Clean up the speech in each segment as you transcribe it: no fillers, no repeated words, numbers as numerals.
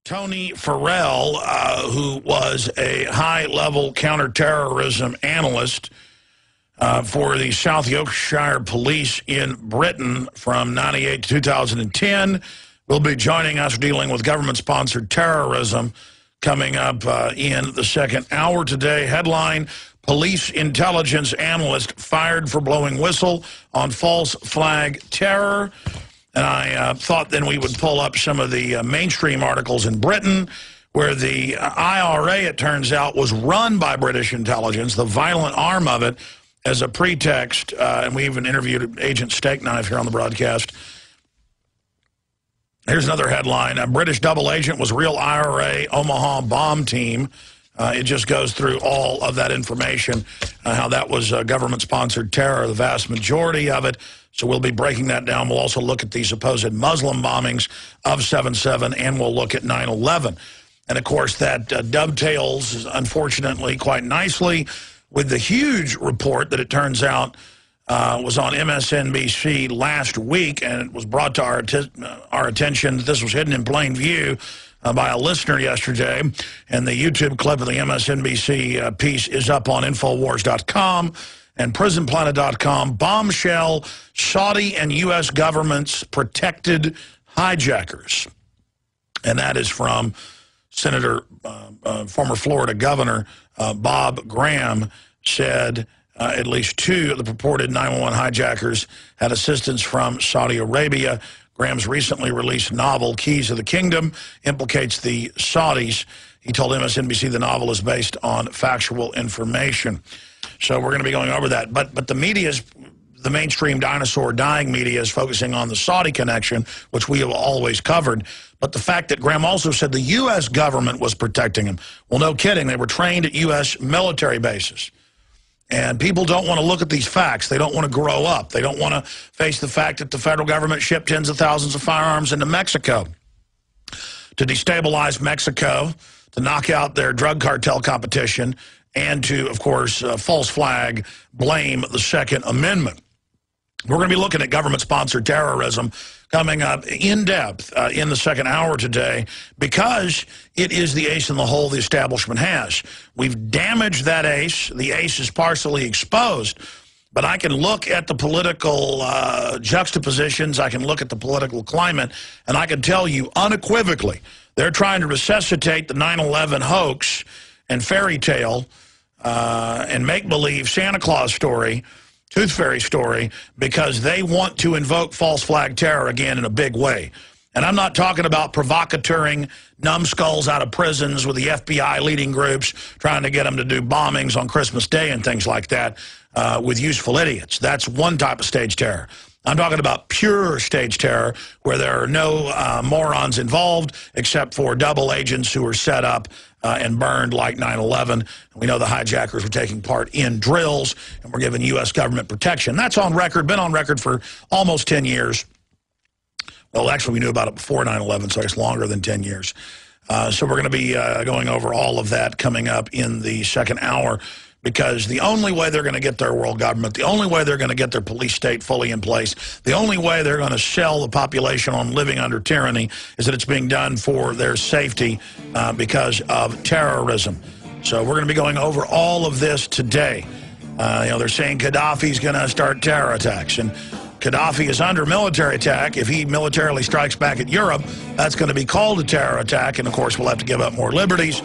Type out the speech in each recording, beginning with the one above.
Tony Farrell, who was a high-level counterterrorism analyst for the South Yorkshire Police in Britain from 98 to 2010, will be joining us dealing with government-sponsored terrorism coming up in the second hour today. Headline, Police Intelligence Analyst Fired for Blowing Whistle on False Flag Terror. And I thought then we would pull up some of the mainstream articles in Britain where the IRA, it turns out, was run by British intelligence, the violent arm of it, as a pretext. And we even interviewed Agent Steakknife here on the broadcast. Here's another headline. A British double agent was real IRA Omaha bomb team. It just goes through all of that information, how that was government-sponsored terror, the vast majority of it. So we'll be breaking that down. We'll also look at the supposed Muslim bombings of 7/7, and we'll look at 9/11. And, of course, that dovetails, unfortunately, quite nicely with the huge report that it turns out was on MSNBC last week, and it was brought to our attention that this was hidden in plain view by a listener yesterday. And the YouTube clip of the MSNBC piece is up on Infowars.com and PrisonPlanet.com. Bombshell, Saudi and U.S. governments protected hijackers. And that is from Senator, former Florida Governor Bob Graham, said at least two of the purported 911 hijackers had assistance from Saudi Arabia. Graham's recently released novel, Keys of the Kingdom, implicates the Saudis. He told MSNBC the novel is based on factual information. So we're going to be going over that. But the media's, the mainstream dinosaur dying media is focusing on the Saudi connection, which we have always covered. But the fact that Graham also said the U.S. government was protecting him. Well, no kidding. They were trained at U.S. military bases. And people don't want to look at these facts. They don't want to grow up. They don't want to face the fact that the federal government shipped tens of thousands of firearms into Mexico to destabilize Mexico, to knock out their drug cartel competition, and to, of course, false flag, blame the Second Amendment. We're going to be looking at government-sponsored terrorism coming up in depth in the second hour today because it is the ace in the hole the establishment has. We've damaged that ace. The ace is partially exposed. But I can look at the political juxtapositions. I can look at the political climate, and I can tell you unequivocally they're trying to resuscitate the 9/11 hoax and fairy tale and make-believe Santa Claus story, Tooth Fairy story, because they want to invoke false flag terror again in a big way. And I'm not talking about provocateuring numbskulls out of prisons with the FBI leading groups, trying to get them to do bombings on Christmas Day and things like that with useful idiots. That's one type of stage terror. I'm talking about pure stage terror where there are no morons involved except for double agents who were set up and burned like 9/11. We know the hijackers were taking part in drills and were given U.S. government protection. That's on record, been on record for almost 10 years. Well, actually, we knew about it before 9/11, so it's longer than 10 years. So we're going to be going over all of that coming up in the second hour, because the only way they're going to get their world government, the only way they're going to get their police state fully in place, the only way they're going to sell the population on living under tyranny is that it's being done for their safety because of terrorism. So we're going to be going over all of this today. You know, they're saying Gaddafi's going to start terror attacks, and Gaddafi is under military attack. If he militarily strikes back at Europe, that's going to be called a terror attack, and of course we'll have to give up more liberties,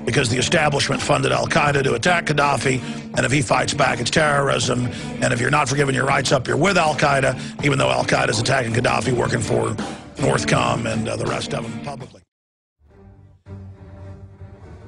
because the establishment funded al-Qaeda to attack Gaddafi, and if he fights back, it's terrorism. And if you're not for giving your rights up, you're with al-Qaeda, even though al-Qaeda is attacking Gaddafi, working for Northcom and the rest of them publicly.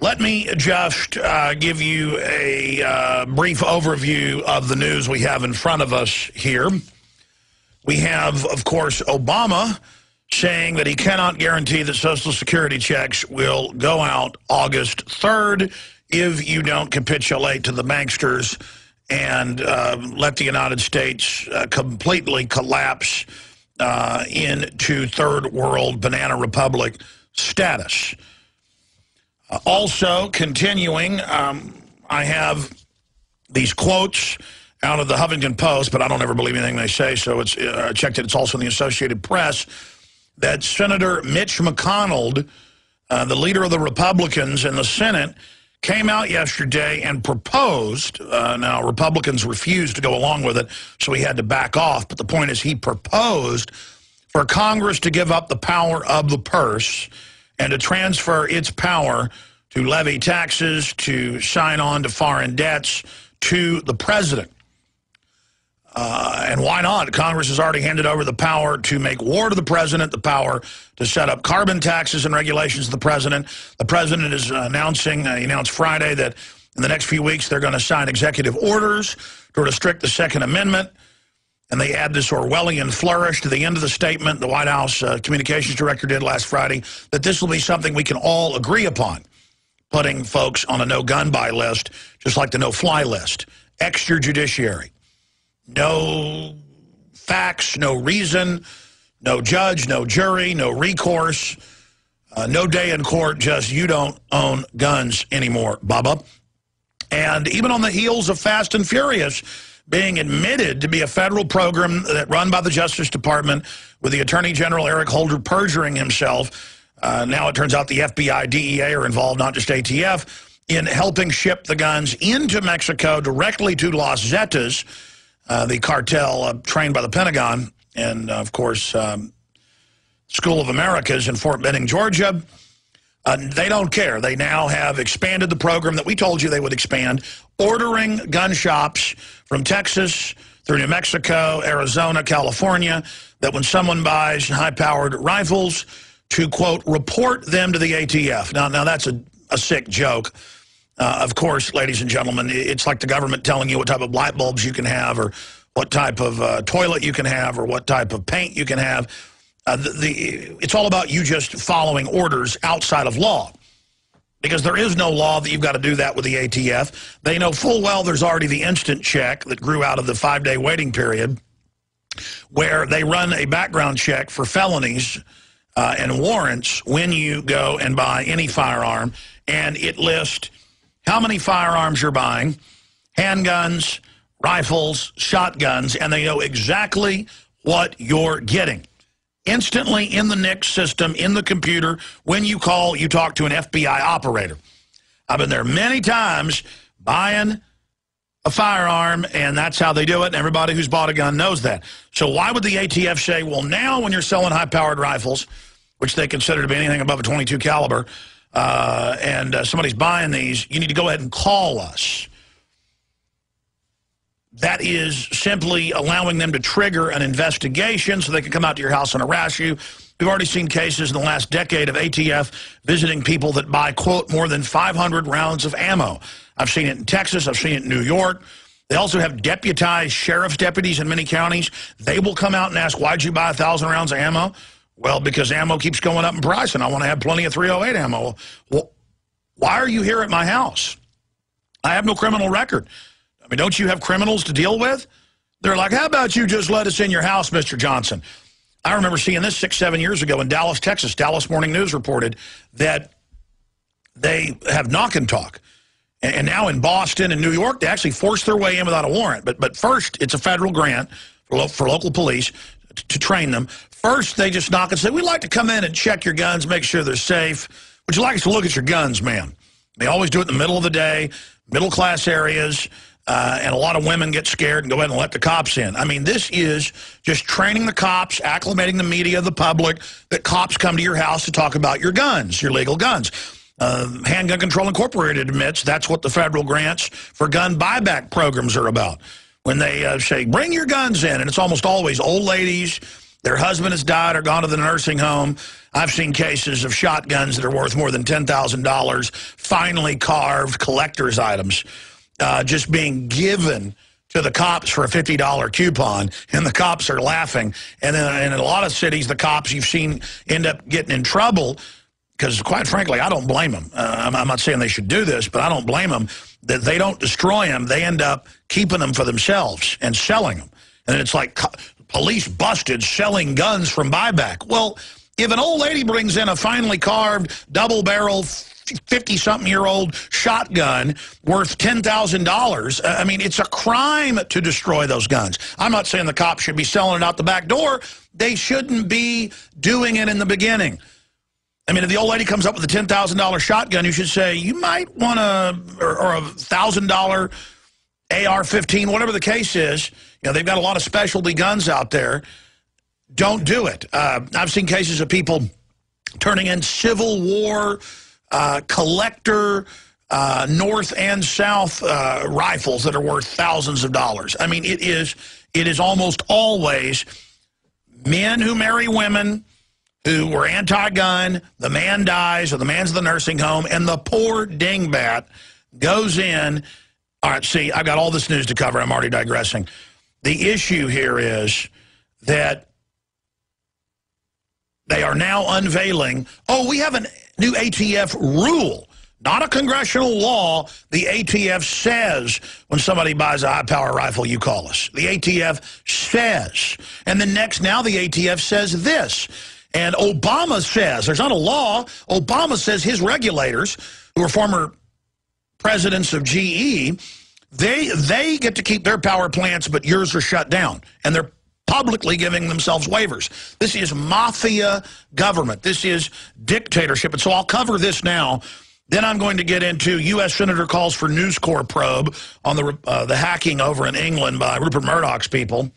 Let me just give you a brief overview of the news we have in front of us here. We have, of course, Obama saying that he cannot guarantee that Social Security checks will go out August 3rd if you don't capitulate to the banksters and let the United States completely collapse into third world banana republic status. Also, continuing, I have these quotes out of the Huffington Post, but I don't ever believe anything they say, so it's checked it. It's also in the Associated Press, that Senator Mitch McConnell The leader of the Republicans in the Senate came out yesterday and proposed, now Republicans refused to go along with it, so he had to back off, but the point is he proposed for Congress to give up the power of the purse and to transfer its power to levy taxes, to sign on to foreign debts, to the president. And why not? Congress has already handed over the power to make war to the president, the power to set up carbon taxes and regulations to the president. The president is announcing, he announced Friday that in the next few weeks they're going to sign executive orders to restrict the Second Amendment. And they add this Orwellian flourish to the end of the statement the White House communications director did last Friday, that this will be something we can all agree upon, putting folks on a no-gun-buy list, just like the no-fly list. Extrajudiciary. No facts, no reason, no judge, no jury, no recourse, no day in court, just you don't own guns anymore, Bubba. And even on the heels of Fast and Furious being admitted to be a federal program that run by the Justice Department with the Attorney General Eric Holder perjuring himself, now it turns out the FBI, DEA are involved, not just ATF, in helping ship the guns into Mexico directly to Los Zetas, the cartel trained by the Pentagon and, of course, School of Americas in Fort Benning, Georgia. They don't care. They now have expanded the program that we told you they would expand, ordering gun shops from Texas through New Mexico, Arizona, California, that when someone buys high-powered rifles to, quote, report them to the ATF. Now that's a sick joke. Of course, ladies and gentlemen, it's like the government telling you what type of light bulbs you can have or what type of toilet you can have or what type of paint you can have. It's all about you just following orders outside of law, because there is no law that you've got to do that with the ATF. They know full well there's already the instant check that grew out of the 5-day waiting period where they run a background check for felonies and warrants when you go and buy any firearm, and it lists how many firearms you're buying, handguns, rifles, shotguns, and they know exactly what you're getting. Instantly in the NICS system, in the computer, when you call, you talk to an FBI operator. I've been there many times buying a firearm, and that's how they do it, and everybody who's bought a gun knows that. So why would the ATF say, well, now when you're selling high-powered rifles, which they consider to be anything above a .22 caliber, and somebody's buying these, you need to go ahead and call us. That is simply allowing them to trigger an investigation so they can come out to your house and harass you. We've already seen cases in the last decade of ATF visiting people that buy, quote, more than 500 rounds of ammo. I've seen it in Texas. I've seen it in New York. They also have deputized sheriff's deputies in many counties. They will come out and ask, why'd you buy 1,000 rounds of ammo? Well, because ammo keeps going up in price, and I want to have plenty of .308 ammo. Well, why are you here at my house? I have no criminal record. I mean, don't you have criminals to deal with? They're like, how about you just let us in your house, Mr. Johnson? I remember seeing this 6-7 years ago in Dallas, Texas. Dallas Morning News reported that they have knock and talk. And now in Boston and New York, they actually force their way in without a warrant. But first, it's a federal grant for local police to train them. First, they just knock and say, we'd like to come in and check your guns, make sure they're safe. Would you like us to look at your guns, ma'am? They always do it in the middle of the day, middle-class areas, and a lot of women get scared and go ahead and let the cops in. I mean, this is just training the cops, acclimating the media, the public, that cops come to your house to talk about your guns, your legal guns. Handgun Control Incorporated admits that's what the federal grants for gun buyback programs are about. When they say, bring your guns in, and it's almost always old ladies, their husband has died or gone to the nursing home. I've seen cases of shotguns that are worth more than $10,000, finely carved collector's items, just being given to the cops for a $50 coupon, and the cops are laughing. And then in a lot of cities, the cops you've seen end up getting in trouble because, quite frankly, I don't blame them. I'm not saying they should do this, but I don't blame them that they don't destroy them. They end up keeping them for themselves and selling them. And it's like police busted selling guns from buyback. Well, if an old lady brings in a finely carved, double-barrel, 50-something-year-old shotgun worth $10,000, I mean, it's a crime to destroy those guns. I'm not saying the cops should be selling it out the back door. They shouldn't be doing it in the beginning. I mean, if the old lady comes up with a $10,000 shotgun, you should say, you might want to, or a $1,000 AR-15, whatever the case is. You know, they've got a lot of specialty guns out there. Don't do it. I've seen cases of people turning in Civil War collector North and South rifles that are worth thousands of dollars. I mean, it is almost always men who marry women who were anti-gun, the man dies, or the man's in the nursing home, and the poor dingbat goes in. All right, see, I've got all this news to cover. I'm already digressing. The issue here is that they are now unveiling, oh, we have a new ATF rule, not a congressional law. The ATF says when somebody buys a high-power rifle, you call us. The ATF says. And then next, now the ATF says this. And Obama says, there's not a law, Obama says his regulators, who are former presidents of GE, they get to keep their power plants, but yours are shut down. And they're publicly giving themselves waivers. This is mafia government. This is dictatorship. And so I'll cover this now. Then I'm going to get into U.S. Senator calls for News Corps probe on the hacking over in England by Rupert Murdoch's people.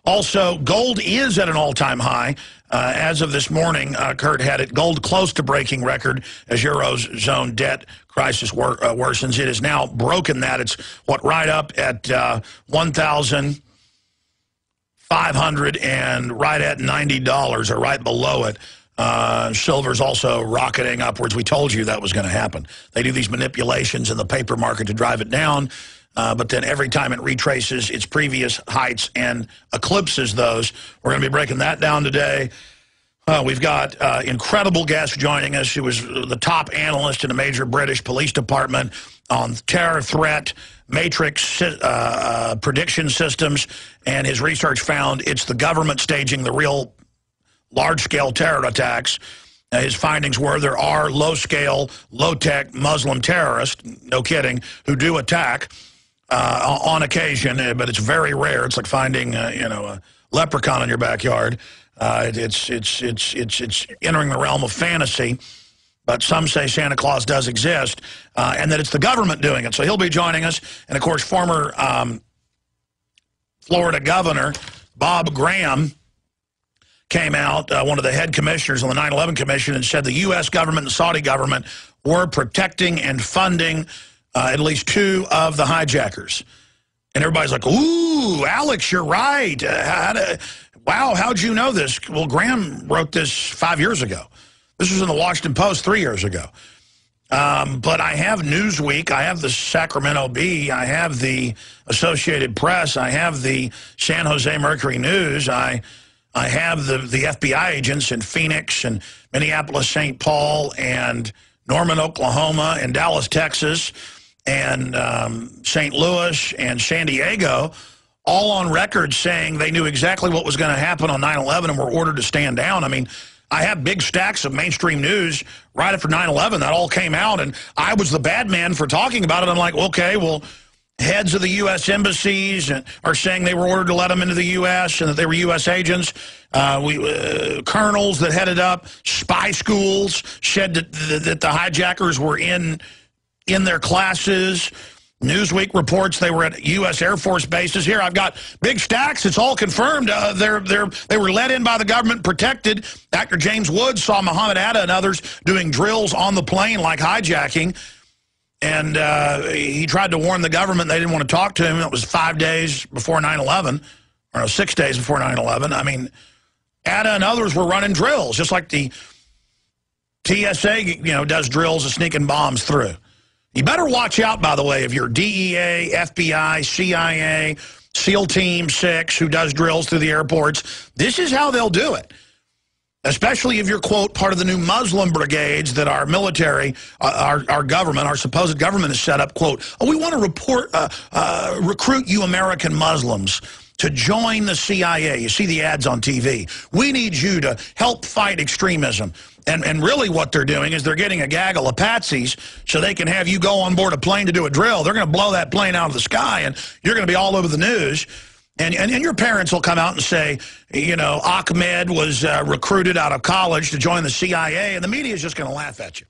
Also, gold is at an all-time high. As of this morning, Kurt had it, gold close to breaking record as Eurozone debt crisis worsens. It has now broken that. It's, right up at 1,500 and right at $90 or right below it. Silver's also rocketing upwards. We told you that was going to happen. They do these manipulations in the paper market to drive it down. But then every time it retraces its previous heights and eclipses those. We're going to be breaking that down today. We've got incredible guest joining us. He was the top analyst in a major British police department on terror threat matrix prediction systems, and his research found it's the government staging the real large-scale terror attacks. His findings were there are low-scale, low-tech Muslim terrorists, no kidding, who do attack on occasion, but it's very rare. It's like finding, a leprechaun in your backyard. It's entering the realm of fantasy, but some say Santa Claus does exist, and that it's the government doing it. So he'll be joining us. And, of course, former Florida Governor Bob Graham came out, one of the head commissioners on the 9/11 Commission, and said the U.S. government and Saudi government were protecting and funding at least two of the hijackers. And everybody's like, ooh, Alex, you're right. Wow, how'd you know this? Well, Graham wrote this 5 years ago. This was in the Washington Post 3 years ago. But I have Newsweek, I have the Sacramento Bee, I have the Associated Press, I have the San Jose Mercury News, I have the FBI agents in Phoenix and Minneapolis, St. Paul, and Norman, Oklahoma, and Dallas, Texas, and St. Louis and San Diego, all on record saying they knew exactly what was going to happen on 9/11 and were ordered to stand down. I mean, I have big stacks of mainstream news right after 9/11. That all came out, and I was the bad man for talking about it. I'm like, okay, well, heads of the U.S. embassies are saying they were ordered to let them into the U.S. and that they were U.S. agents. Colonels that headed up spy schools said that the hijackers were in their classes. Newsweek reports they were at U.S. Air Force bases. Here, I've got big stacks. It's all confirmed. They were let in by the government, protected. Actor James Woods saw Muhammad Atta and others doing drills on the plane like hijacking. And he tried to warn the government they didn't want to talk to him. It was 5 days before 9/11, or no, 6 days before 9/11. I mean, Atta and others were running drills, just like the TSA, does drills of sneaking bombs through. You better watch out, by the way, if you're DEA, FBI, CIA, SEAL Team 6, who does drills through the airports. This is how they'll do it. Especially if you're, quote, part of the new Muslim brigades that our military, our government, our supposed government has set up, quote, oh, we want to recruit you American Muslims to join the CIA. You see the ads on TV. We need you to help fight extremism. And really what they're doing is they're getting a gaggle of patsies so they can have you go on board a plane to do a drill. They're going to blow that plane out of the sky, and you're going to be all over the news. And your parents will come out and say, you know, Ahmed was recruited out of college to join the CIA, and the media is just going to laugh at you.